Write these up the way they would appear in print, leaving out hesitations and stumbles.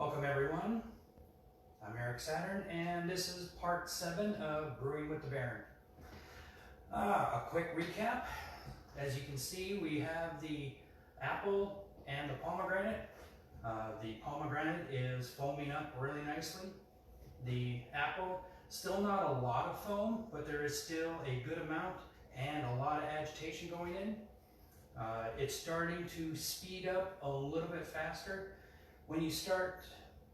Welcome everyone, I'm Eric Saturn and this is part 7 of Brewing with the Baron. A quick recap. As you can see, we have the apple and the pomegranate. The pomegranate is foaming up really nicely. The apple, still not a lot of foam, but there is still a good amount and a lot of agitation going in. It's starting to speed up a little bit faster. When you start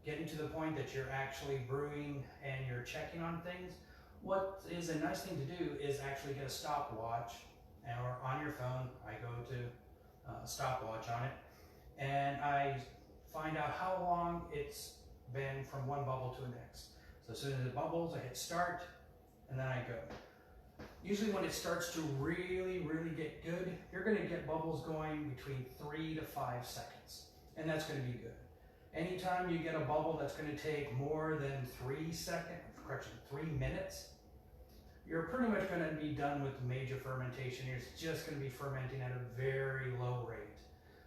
getting to the point that you're actually brewing and you're checking on things, what is a nice thing to do is actually get a stopwatch, or on your phone. I go to stopwatch on it, and I find out how long it's been from one bubble to the next. So as soon as it bubbles, I hit start, and then I go. Usually when it starts to really get good, you're going to get bubbles going between 3 to 5 seconds, and that's going to be good. Anytime you get a bubble that's going to take more than 3 minutes, you're pretty much going to be done with major fermentation. You're just going to be fermenting at a very low rate.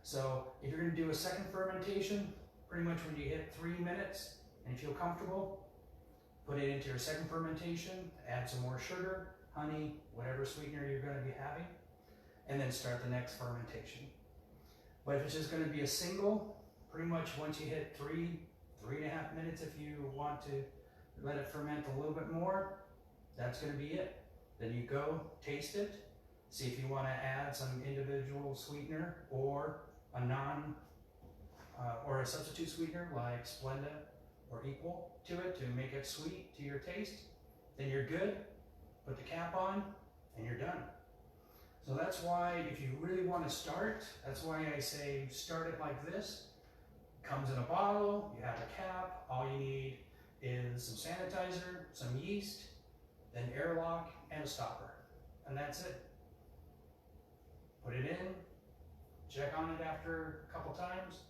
So if you're going to do a second fermentation, pretty much when you hit 3 minutes and you feel comfortable, put it into your second fermentation, add some more sugar, honey, whatever sweetener you're going to be having, and then start the next fermentation. But if it's just going to be a single, pretty much once you hit 3.5 minutes, if you want to let it ferment a little bit more, that's going to be it. Then you go taste it, see if you want to add some individual sweetener or a substitute sweetener like Splenda or Equal to it to make it sweet to your taste. Then you're good. Put the cap on and you're done. So that's why if you really want to start, that's why I say start it like this. Comes in a bottle, you have a cap, all you need is some sanitizer, some yeast, then airlock and a stopper, and that's it. Put it in, check on it after a couple times,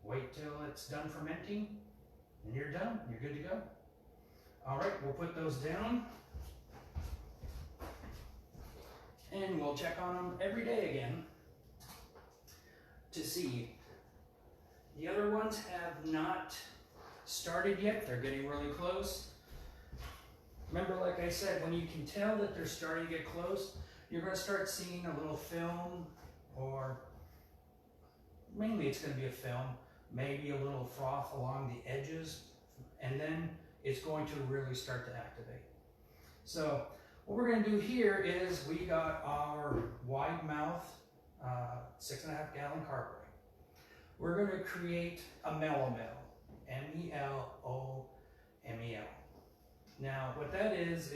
wait till it's done fermenting, and you're done, you're good to go. All right, we'll put those down, and we'll check on them every day again to see. The other ones have not started yet. They're getting really close. Remember, like I said, when you can tell that they're starting to get close, you're going to start seeing a little film, or mainly it's going to be a film, maybe a little froth along the edges, and then it's going to really start to activate. So what we're going to do here is we got our wide mouth 6.5 gallon carburetor. We're going to create a melomel, M-E-L-O-M-E-L. Now, what that is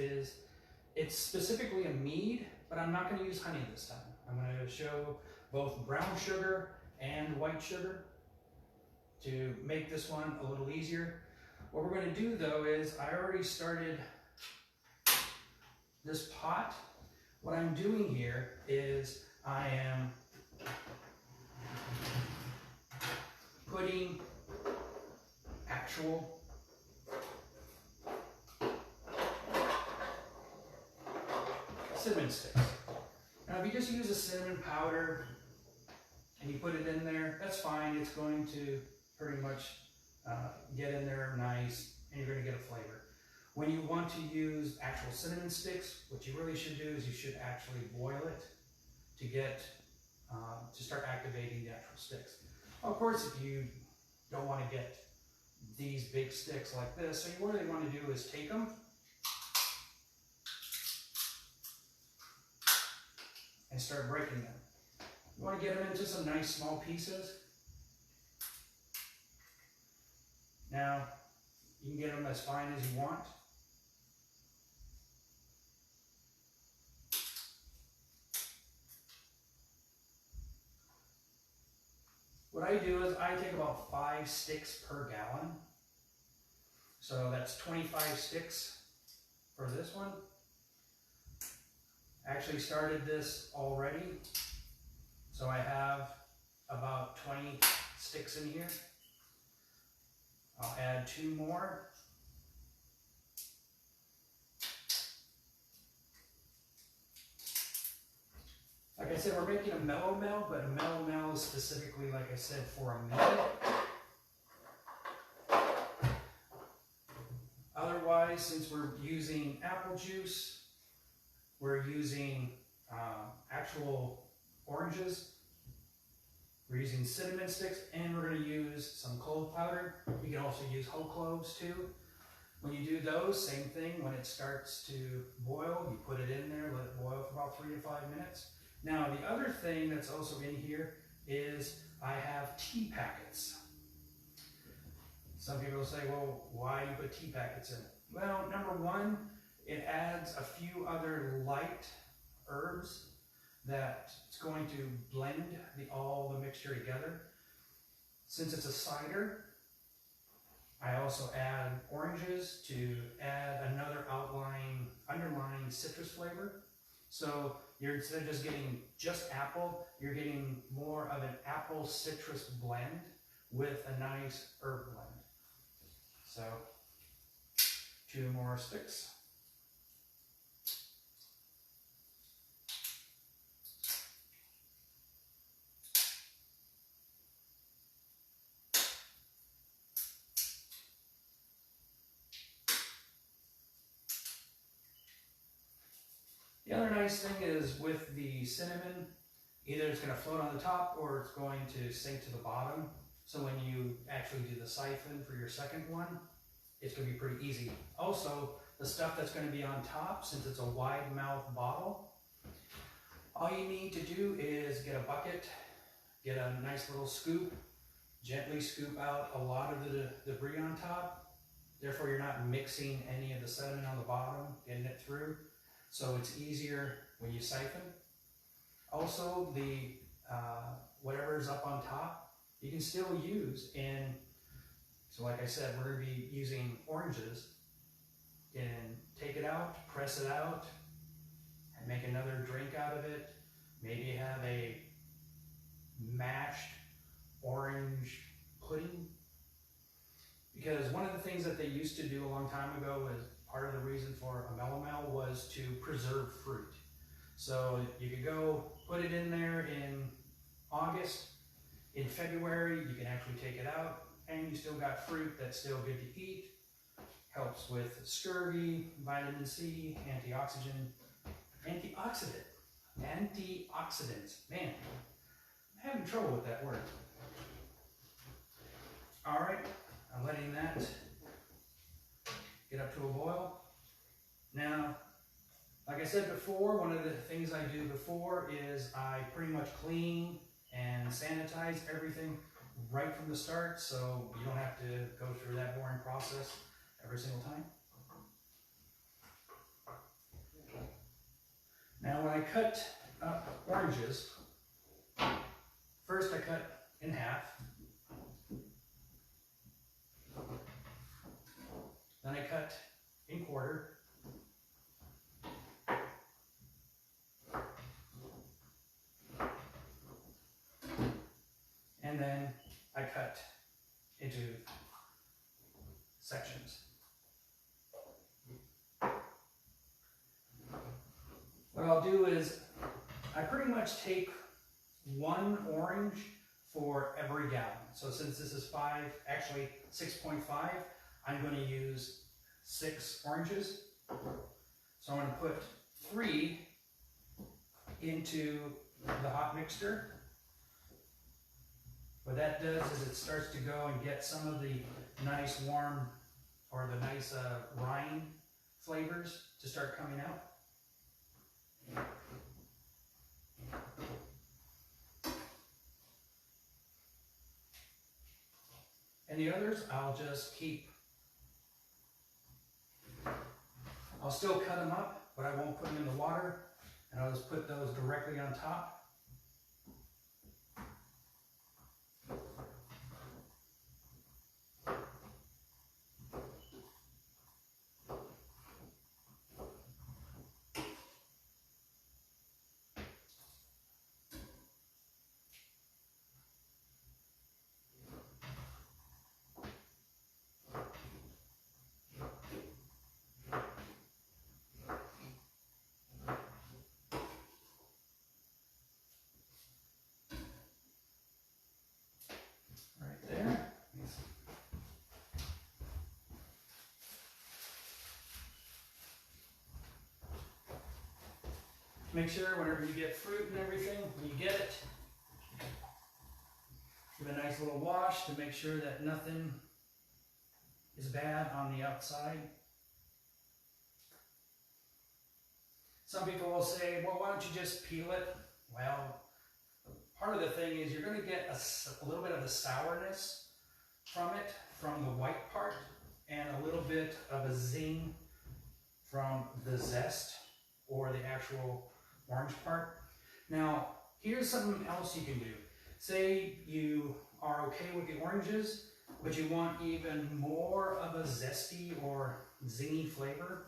it's specifically a mead, but I'm not going to use honey this time. I'm going to show both brown sugar and white sugar to make this one a little easier. What we're going to do though is I already started this pot. What I'm doing here is I am putting actual cinnamon sticks. Now if you just use a cinnamon powder and you put it in there, that's fine. It's going to pretty much get in there nice, and you're going to get a flavor. When you want to use actual cinnamon sticks, what you really should do is you should actually boil it to get to start activating the actual sticks. Of course, if you don't want to get these big sticks like this, so what you want to do is take them and start breaking them. You want to get them into some nice small pieces. Now, you can get them as fine as you want. What I do is I take about 5 sticks per gallon. So that's 25 sticks for this one. I actually started this already. So I have about 20 sticks in here. I'll add 2 more. Like I said, we're making a melomel, but a melomel is specifically, like I said, for a mead. otherwise, since we're using apple juice, we're using actual oranges, we're using cinnamon sticks, and we're going to use some clove powder. You can also use whole cloves too. When you do those, same thing, when it starts to boil, you put it in there, let it boil for about 3 to 5 minutes. Now, the other thing that's also in here is I have tea packets. Some people will say, well, why do you put tea packets in it? Well, number one, it adds a few other light herbs that it's going to blend all the mixture together. Since it's a cider, I also add oranges to add another underlying citrus flavor. So instead of just getting just apple, you're getting more of an apple citrus blend with a nice herb blend. So 2 more sticks. The other nice thing is with the cinnamon, either it's going to float on the top or it's going to sink to the bottom. So when you actually do the siphon for your second one, it's going to be pretty easy. Also, the stuff that's going to be on top, since it's a wide mouth bottle, all you need to do is get a bucket, get a nice little scoop, gently scoop out a lot of the debris on top. Therefore, you're not mixing any of the sediment on the bottom, getting it through. So it's easier when you siphon. Also, the whatever's up on top, you can still use in, so like I said, we're going to be using oranges. And take it out, press it out, and make another drink out of it. Maybe have a mashed orange pudding. Because one of the things that they used to do a long time ago was part of the reason for a melomel was to preserve fruit. So you could go put it in there in August. In February, you can actually take it out, and you still got fruit that's still good to eat. Helps with scurvy, vitamin C, antioxidants. Man, I'm having trouble with that word. All right, I'm letting that get up to a boil. Now, like I said before, one of the things I do before is I pretty much clean and sanitize everything right from the start, so you don't have to go through that boring process every single time. Now when I cut up oranges, first I cut in half, then I cut in quarter, and then I cut into sections. What I'll do is I pretty much take 1 orange for every gallon. So since this is 6.5, I'm going to use 6 oranges. So I'm going to put 3 into the hot mixture. What that does is it starts to go and get some of the nice warm or the nice rind flavors to start coming out. And the others I'll just keep. I'll still cut them up, but I won't put them in the water, and I'll just put those directly on top. Make sure whenever you get fruit and everything, when you get it, give it a nice little wash to make sure that nothing is bad on the outside. Some people will say, well, why don't you just peel it? Well, part of the thing is you're going to get a little bit of the sourness from it, from the white part, and a little bit of a zing from the zest or the actual orange part. Now, here's something else you can do. Say you are okay with the oranges, but you want even more of a zesty or zingy flavor.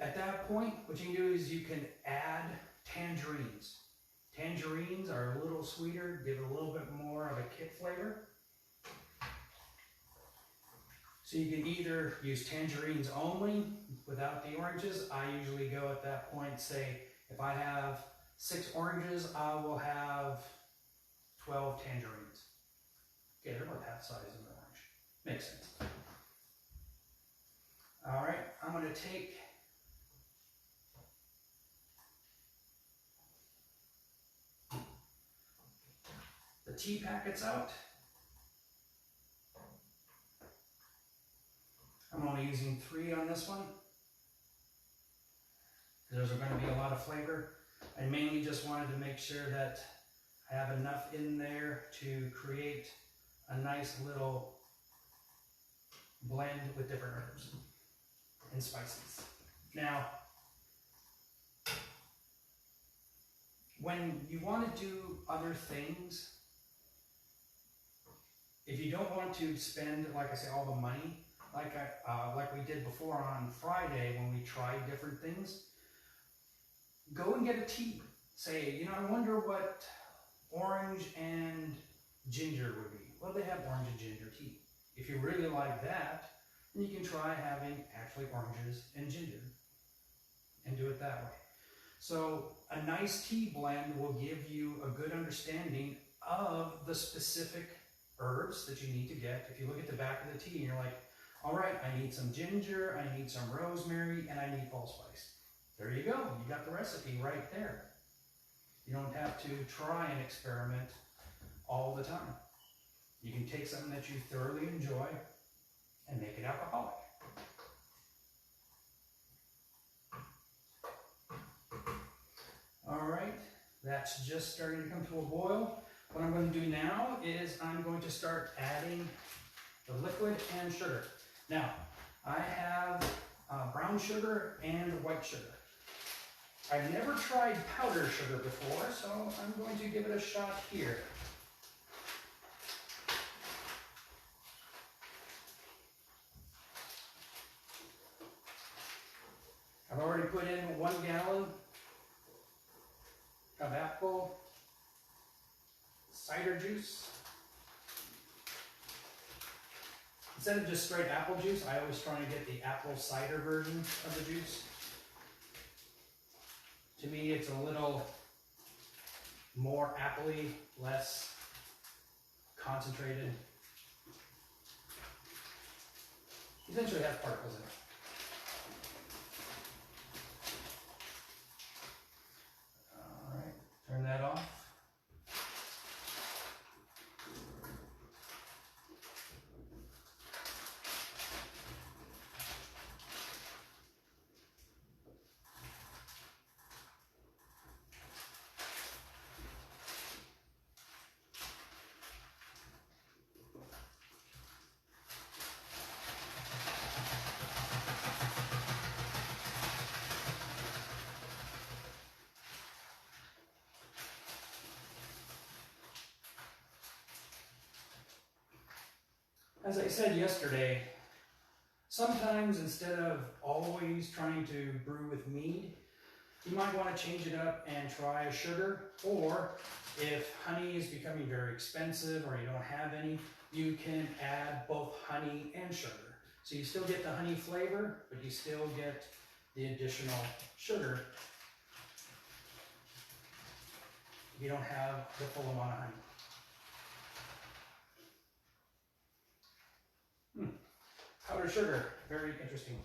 At that point, what you can do is you can add tangerines. Tangerines are a little sweeter, give it a little bit more of a kick flavor. So you can either use tangerines only without the oranges. I usually go at that point, say, if I have 6 oranges, I will have 12 tangerines. Okay, they're about half size of an orange. Makes sense. All right, I'm going to take the tea packets out. I'm only using 3 on this one. There's going to be a lot of flavor. I mainly just wanted to make sure that I have enough in there to create a nice little blend with different herbs and spices. Now, when you want to do other things, if you don't want to spend, like I say, all the money, like we did before on Friday when we tried different things, go and get a tea. Say, you know, I wonder what orange and ginger would be. Well, they have orange and ginger tea. If you really like that, then you can try having actually oranges and ginger and do it that way. So a nice tea blend will give you a good understanding of the specific herbs that you need to get. If you look at the back of the tea and you're like, all right, I need some ginger, I need some rosemary, and I need allspice. There you go. You got the recipe right there. You don't have to try and experiment all the time. You can take something that you thoroughly enjoy and make it alcoholic. All right, that's just starting to come to a boil. What I'm going to do now is I'm going to start adding the liquid and sugar. Now, I have brown sugar and white sugar. I've never tried powdered sugar before, so I'm going to give it a shot here. I've already put in 1 gallon of apple cider juice. Instead of just straight apple juice, I always try and get the apple cider version of the juice. To me, it's a little more appley, less concentrated. Essentially, it has particles in it. All right, turn that off. As I said yesterday, sometimes instead of always trying to brew with mead, you might want to change it up and try sugar, or if honey is becoming very expensive or you don't have any, you can add both honey and sugar. So you still get the honey flavor, but you still get the additional sugar. You don't have the full amount of honey. Powdered sugar, very interesting.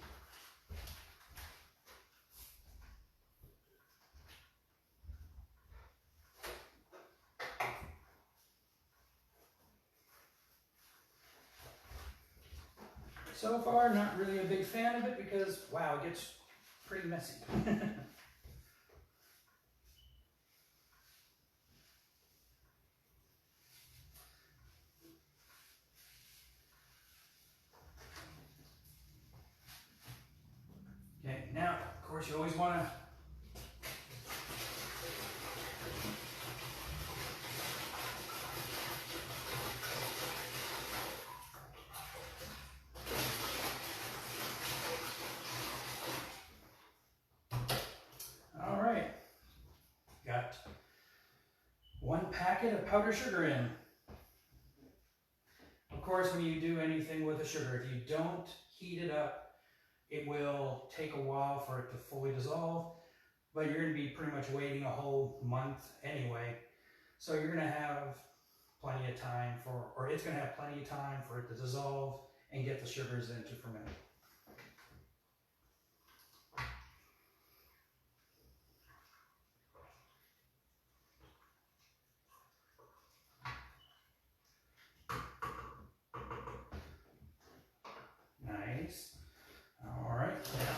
So far, not really a big fan of it because, wow, it gets pretty messy. Okay, now, of course, you always want to got 1 packet of powdered sugar in. Of course, when you do anything with the sugar, if you don't heat it up, it will take a while for it to fully dissolve, but you're going to be pretty much waiting a whole month anyway. So you're going to have plenty of time or it's going to have plenty of time for it to dissolve and get the sugars in to ferment. Nice. All right. Now,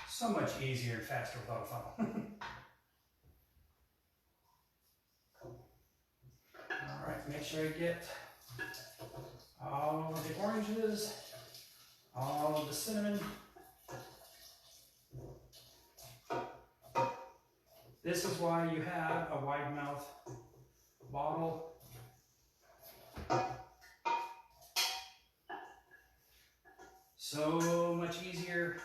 so much easier and faster without a funnel. All right, make sure you get all of the oranges, all of the cinnamon. This is why you have a wide mouth bottle. So much easier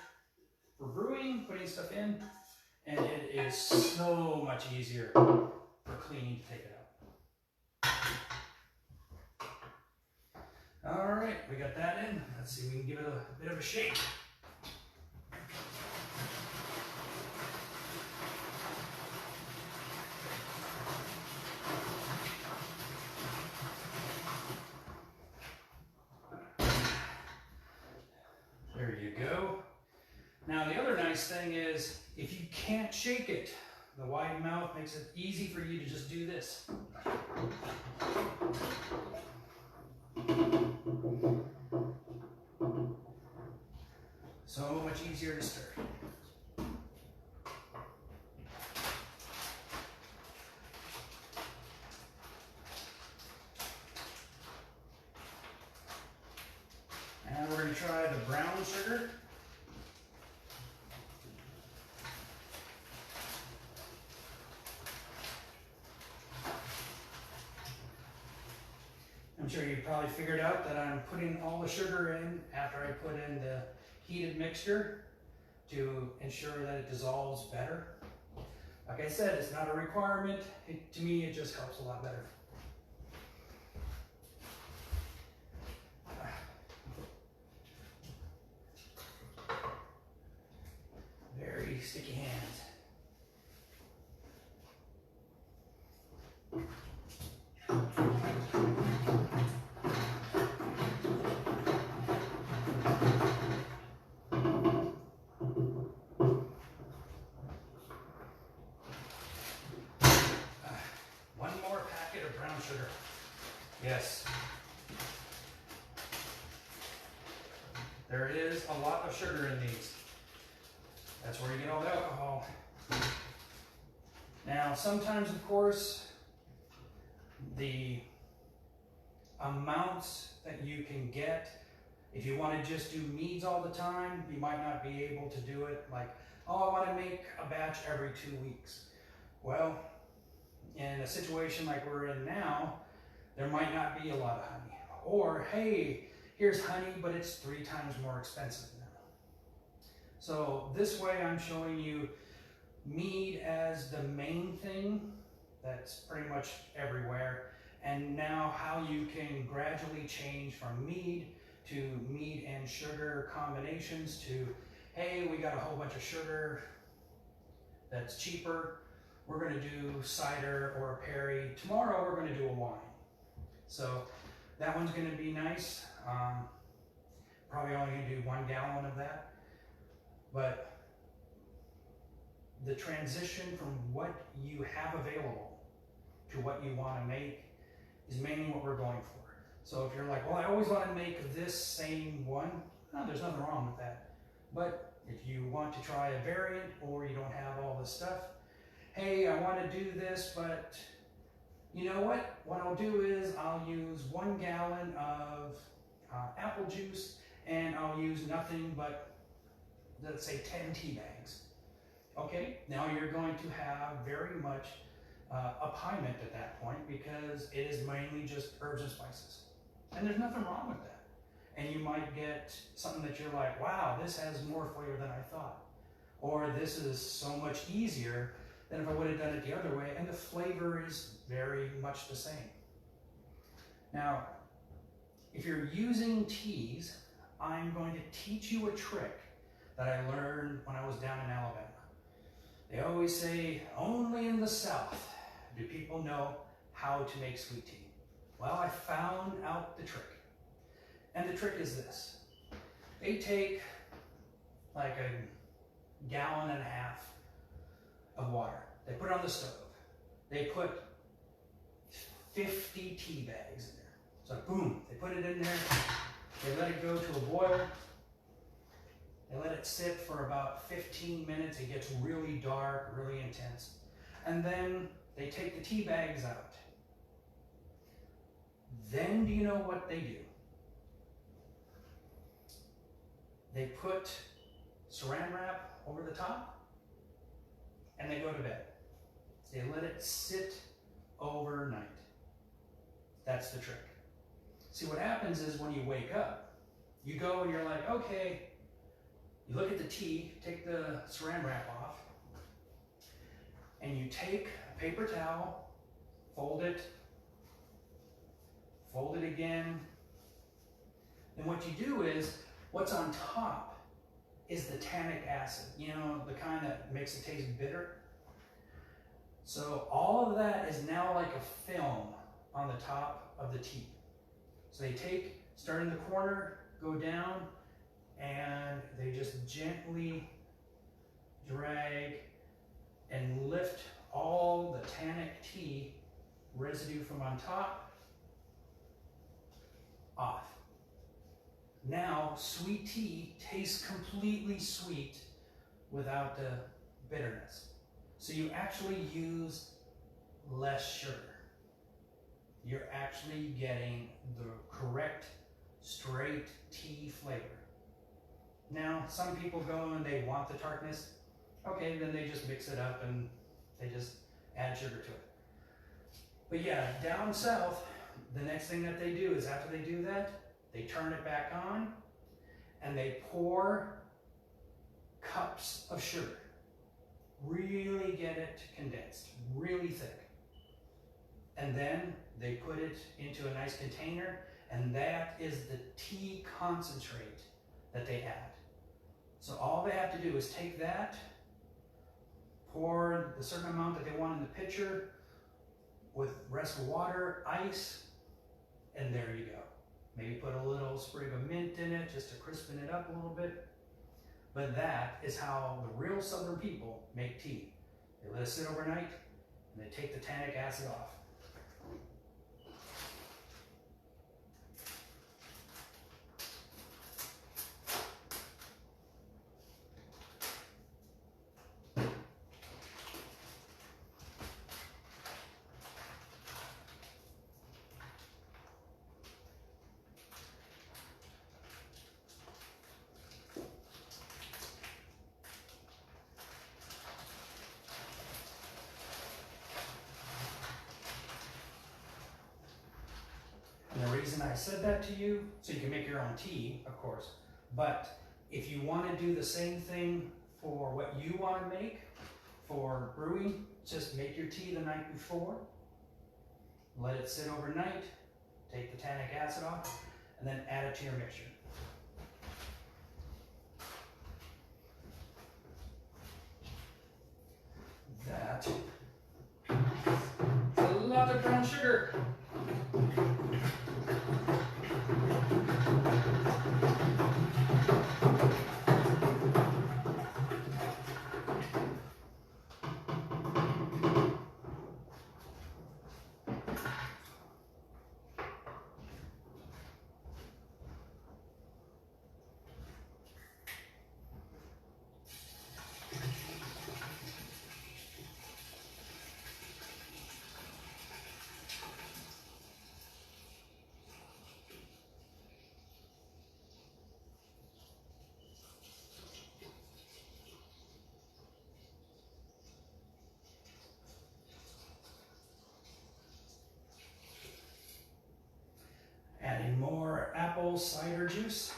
for brewing, putting stuff in, and it is so much easier for cleaning to take it out. All right, we got that in. Let's see, we can give it a bit of a shake. There you go. Now the other nice thing is, if you can't shake it, the wide mouth makes it easy for you to just do this. So much easier to stir. And we're going to try the brown sugar. I'm sure you probably figured out that I'm putting all the sugar in after I put in the heated mixture to ensure that it dissolves better. Like I said, it's not a requirement. To me, it just helps a lot better. Very sticky hands. One more packet of brown sugar. Yes. There is a lot of sugar in these. That's where you get all the alcohol. Now, sometimes, of course, the amounts that you can get, if you want to just do meads all the time, you might not be able to do it like, oh, I want to make a batch every 2 weeks. Well, in a situation like we're in now, there might not be a lot of honey. Or, hey, here's honey, but it's 3 times more expensive now. So this way I'm showing you mead as the main thing that's pretty much everywhere, and now how you can gradually change from mead to mead and sugar combinations to, hey, we got a whole bunch of sugar that's cheaper. We're going to do cider or a perry. Tomorrow we're going to do a wine. So that one's going to be nice. Probably only going to do 1 gallon of that. But the transition from what you have available to what you want to make is mainly what we're going for. So if you're like, well, I always want to make this same one, no, there's nothing wrong with that. But if you want to try a variant or you don't have all this stuff, hey, I want to do this, but you know what? What I'll do is I'll use 1 gallon of apple juice and I'll use nothing but, let's say, 10 tea bags. Okay, now you're going to have very much a piment at that point because it is mainly just herbs and spices. And there's nothing wrong with that. And you might get something that you're like, wow, this has more flavor than I thought. Or this is so much easier than if I would have done it the other way, and the flavor is very much the same. Now, if you're using teas, I'm going to teach you a trick that I learned when I was down in Alabama. They always say, only in the South do people know how to make sweet tea. Well, I found out the trick. And the trick is this. They take like 1.5 gallons of water. They put it on the stove. They put 50 tea bags in there. So boom, they put it in there. They let it go to a boil. They let it sit for about 15 minutes. It gets really dark, really intense. And then they take the tea bags out. Then do you know what they do? They put saran wrap over the top and they go to bed. They let it sit overnight. That's the trick. See, what happens is when you wake up, you go and you're like, okay, you look at the tea, take the saran wrap off, and you take a paper towel, fold it again. And what you do is, what's on top is the tannic acid, you know, the kind that makes it taste bitter. So all of that is now like a film on the top of the tea. So they start in the corner, go down, and they just gently drag and lift all the tannic tea residue from on top off. Now, sweet tea tastes completely sweet without the bitterness. So you actually use less sugar. You're actually getting the correct straight tea flavor. Now, some people go and they want the tartness. Okay, then they just mix it up and they just add sugar to it. But yeah, down south, the next thing that they do is after they do that, they turn it back on and they pour cups of sugar. Really get it condensed, really thick. And then they put it into a nice container, and that is the tea concentrate that they add. So all they have to do is take that, pour the certain amount that they want in the pitcher with rest of water, ice, and there you go. Maybe put a little sprig of mint in it just to crispen it up a little bit. But that is how the real Southern people make tea. They let it sit overnight and they take the tannic acid off. And the reason I said that to you, so you can make your own tea, of course, but if you want to do the same thing for what you want to make for brewing, just make your tea the night before, let it sit overnight, take the tannic acid off, and then add it to your mixture. That is a lot of brown sugar. Adding more apple cider juice.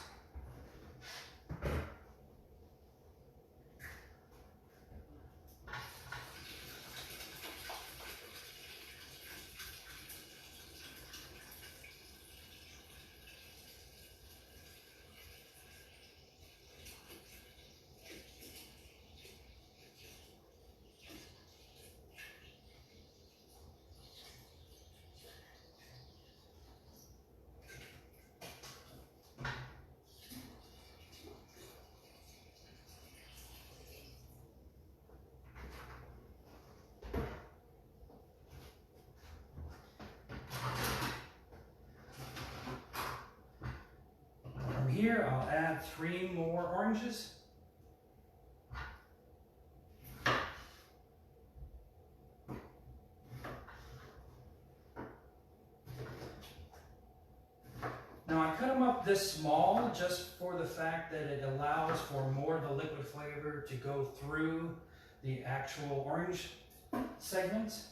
From here, I'll add 3 more oranges. Now I cut them up this small just for the fact that it allows for more of the liquid flavor to go through the actual orange segments.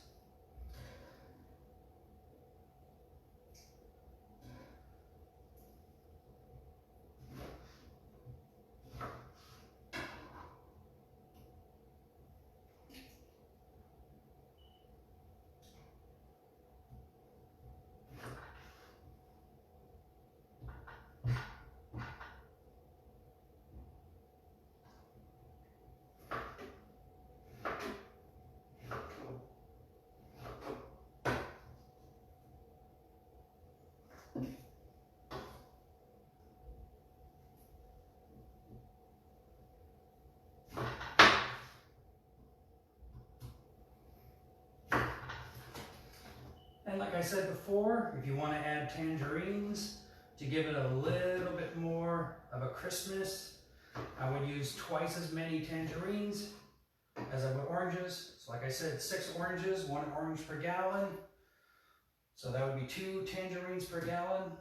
And like I said before, if you want to add tangerines to give it a little bit more of a crispness, I would use twice as many tangerines as I would oranges. So like I said, 6 oranges, 1 orange per gallon. So that would be 2 tangerines per gallon.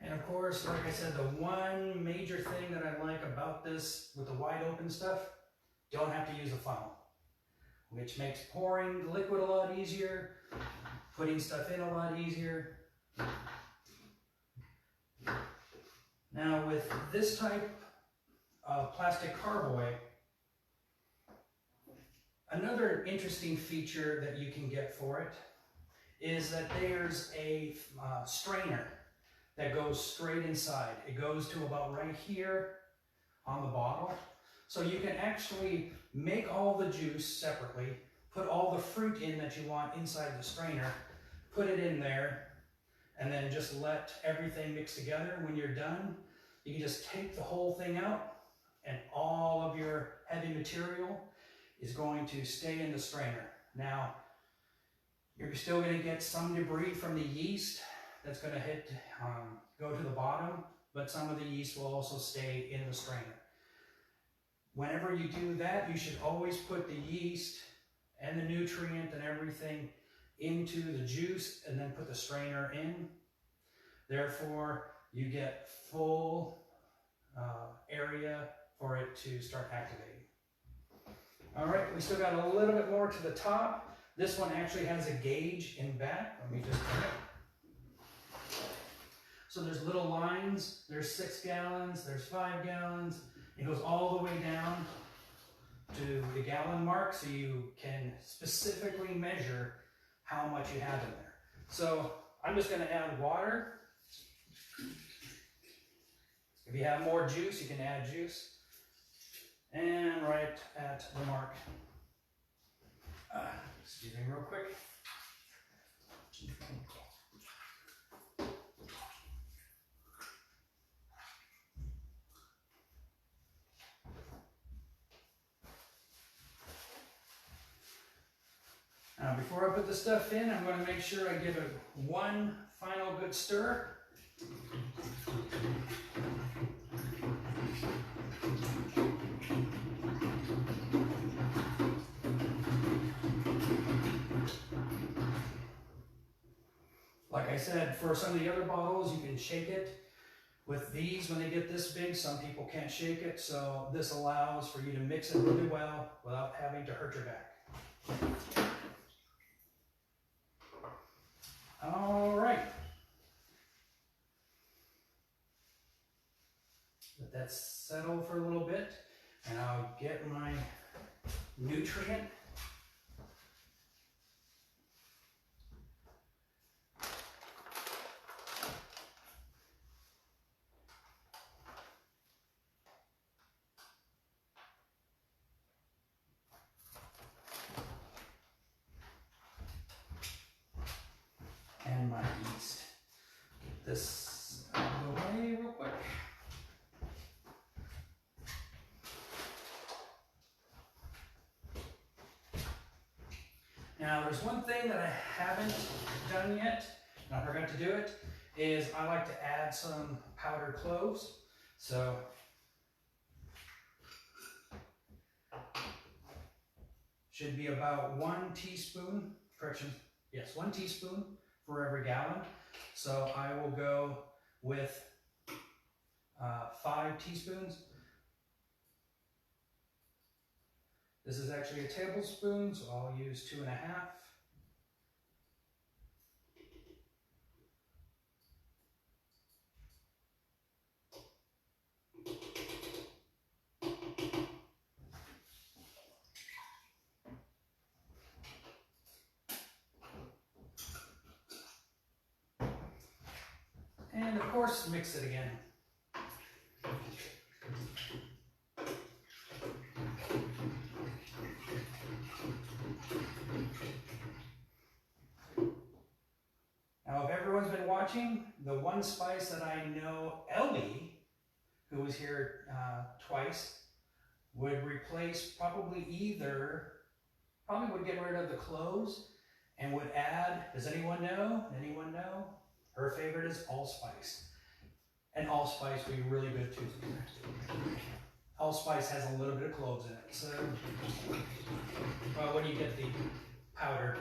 And of course, like I said, the one major thing that I like about this with the wide open stuff, don't have to use a funnel, which makes pouring the liquid a lot easier, putting stuff in a lot easier. Now with this type of plastic carboy, another interesting feature that you can get for it is that there's a strainer that goes straight inside. It goes to about right here on the bottle. So you can actually make all the juice separately, put all the fruit in that you want inside the strainer, put it in there, and then just let everything mix together. When you're done, you can just take the whole thing out and all of your heavy material is going to stay in the strainer. Now, you're still going to get some debris from the yeast that's going to go to the bottom, but some of the yeast will also stay in the strainer. Whenever you do that, you should always put the yeast and the nutrient and everything into the juice and then put the strainer in. Therefore, you get full area for it to start activating. All right, we still got a little bit more to the top. This one actually has a gauge in back. Let me just turn it. So there's little lines. There's 6 gallons, there's 5 gallons. It goes all the way down to the gallon mark, so you can specifically measure how much you have in there. So I'm just going to add water. If you have more juice, you can add juice. And right at the mark. Excuse me real quick. Now before I put the stuff in, I'm going to make sure I give it one final good stir. Like I said, for some of the other bottles, you can shake it. With these, when they get this big, some people can't shake it, so this allows for you to mix it really well without having to hurt your back. All right. Let that settle for a little bit, and I'll get my nutrient. And my yeast. Get this out of the way real quick. Now there's one thing that I haven't done yet, and I forgot to do it, is I like to add some powdered cloves. So should be about 1 teaspoon, correction, yes, 1 teaspoon for every gallon. So I will go with 5 teaspoons. This is actually a tablespoon, so I'll use 2.5. And of course, mix it again. Now, if everyone's been watching, the one spice that I know Ellie, who was here twice, would replace probably would get rid of the cloves and would add, does anyone know? Anyone know? Her favorite is allspice. And allspice would be really good too. Allspice has a little bit of cloves in it. So, well, when you get the powder,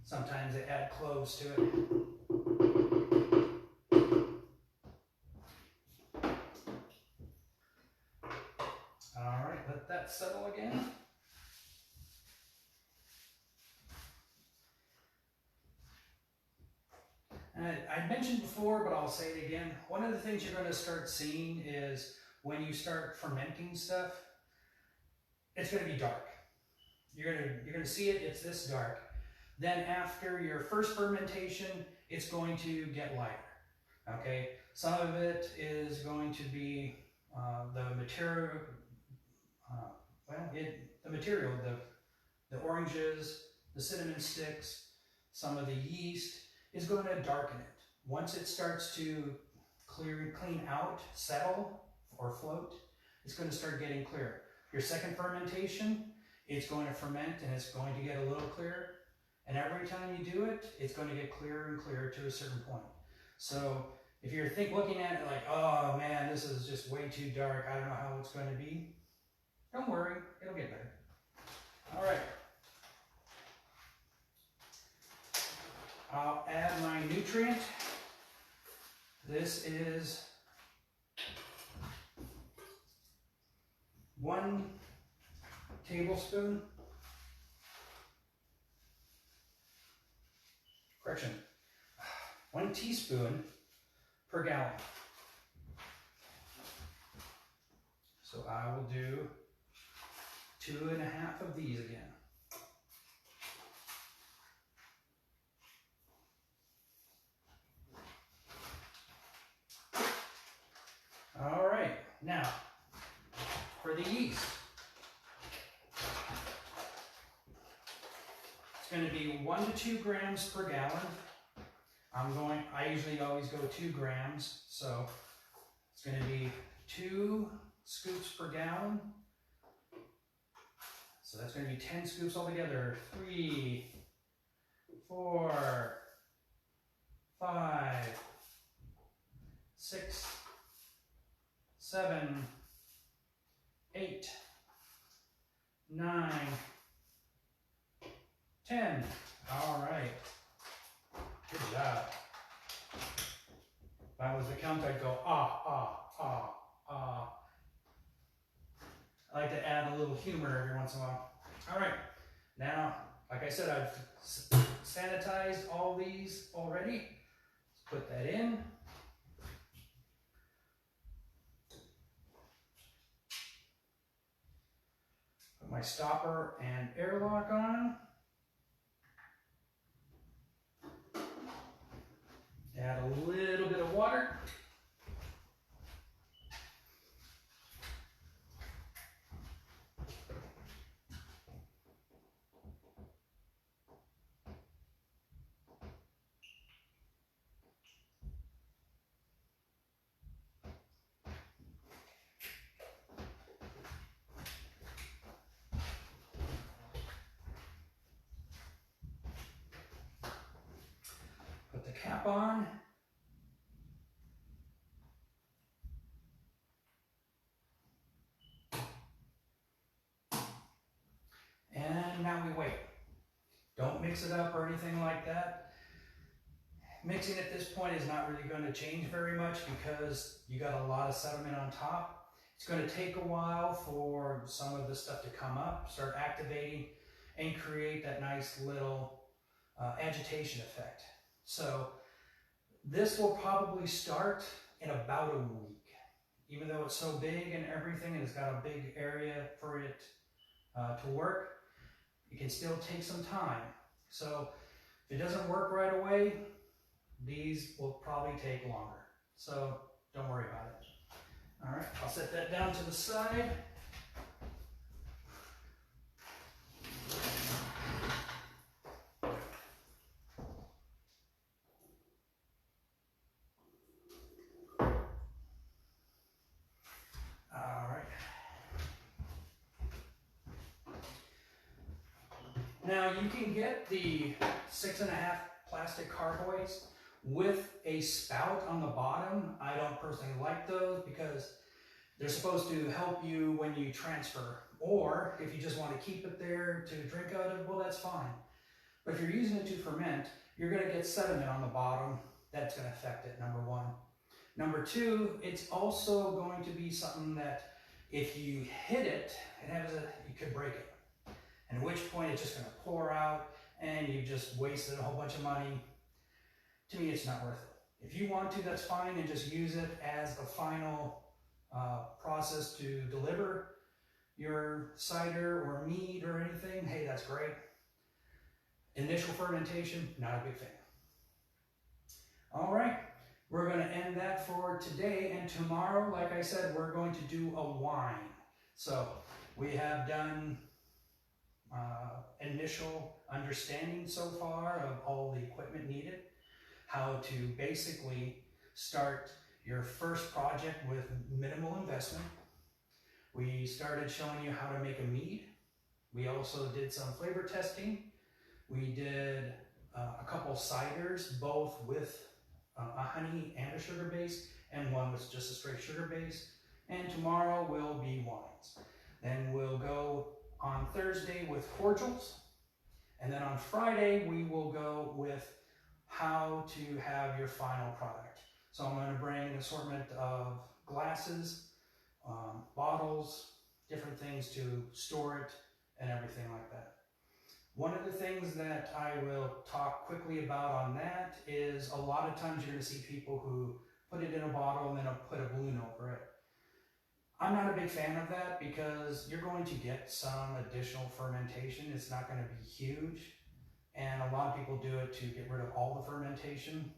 sometimes they add cloves to it. All right, let that settle again. I mentioned before, but I'll say it again. One of the things you're going to start seeing is when you start fermenting stuff, it's going to be dark. You're going to see it, it's this dark. Then after your first fermentation, it's going to get lighter. Okay, some of it is going to be the material, the oranges, the cinnamon sticks, some of the yeast is going to darken it. Once it starts to clean out, settle, or float, it's going to start getting clear. Your second fermentation, it's going to ferment and it's going to get a little clearer. And every time you do it, it's going to get clearer and clearer to a certain point. So If you're looking at it like, oh man, this is just way too dark, I don't know how it's going to be, don't worry, it'll get better. All right. I'll add my nutrient. This is 1 tablespoon. Correction, 1 teaspoon per gallon. So I will do 2.5 of these again. All right, now for the yeast. It's going to be 1 to 2 grams per gallon. I usually always go 2 grams, so it's going to be 2 scoops per gallon. So that's going to be 10 scoops altogether. 3, 4, 5, 6, 7, 8, 9, 10. All right. Good job. If I was the count, I'd go ah, ah, ah, ah. I like to add a little humor every once in a while. All right. Now, like I said, I've sanitized all these already. Let's put that in. Put my stopper and airlock on. Add a little bit of water. Put the cap on. And now we wait. Don't mix it up or anything like that. Mixing at this point is not really going to change very much because you got a lot of sediment on top. It's going to take a while for some of the stuff to come up, start activating, and create that nice little agitation effect. So this will probably start in about a week. Even though it's so big and everything, and it's got a big area for it to work, it can still take some time. So if it doesn't work right away, these will probably take longer. So don't worry about it. All right, I'll set that down to the side. Now you can get the 6.5 plastic carboys with a spout on the bottom. I don't personally like those because they're supposed to help you when you transfer, or if you just want to keep it there to drink out of, well, that's fine. But if you're using it to ferment, you're going to get sediment on the bottom. That's going to affect it, number one. Number two, it's also going to be something that if you hit it, you could break it. And at which point it's just going to pour out and you've just wasted a whole bunch of money. To me, it's not worth it. If you want to, that's fine, and just use it as a final process to deliver your cider or mead or anything. Hey, that's great. Initial fermentation, not a big fan. All right, we're going to end that for today, and tomorrow, like I said, we're going to do a wine. So we have done initial understanding so far of all the equipment needed, how to basically start your first project with minimal investment. We started showing you how to make a mead. We also did some flavor testing. We did a couple ciders, both with a honey and a sugar base, and one with just a straight sugar base. And tomorrow will be wines. Then we'll go on Thursday with cordials. And then on Friday, we will go with how to have your final product. So I'm going to bring an assortment of glasses, bottles, different things to store it, and everything like that. One of the things that I will talk quickly about on that is a lot of times you're going to see people who put it in a bottle and then put a balloon over it. I'm not a big fan of that because you're going to get some additional fermentation. It's not going to be huge. And a lot of people do it to get rid of all the fermentation.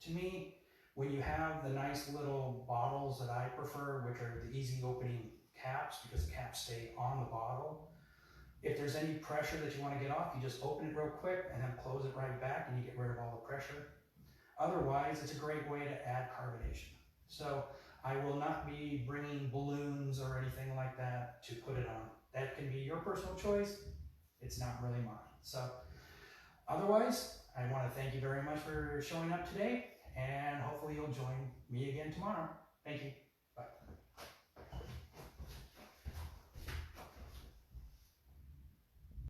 To me, when you have the nice little bottles that I prefer, which are the easy opening caps, because the caps stay on the bottle, if there's any pressure that you want to get off, you just open it real quick and then close it right back and you get rid of all the pressure. Otherwise, it's a great way to add carbonation. So I will not be bringing balloons or anything like that to put it on. That can be your personal choice. It's not really mine. So otherwise, I want to thank you very much for showing up today, and hopefully you'll join me again tomorrow. Thank you.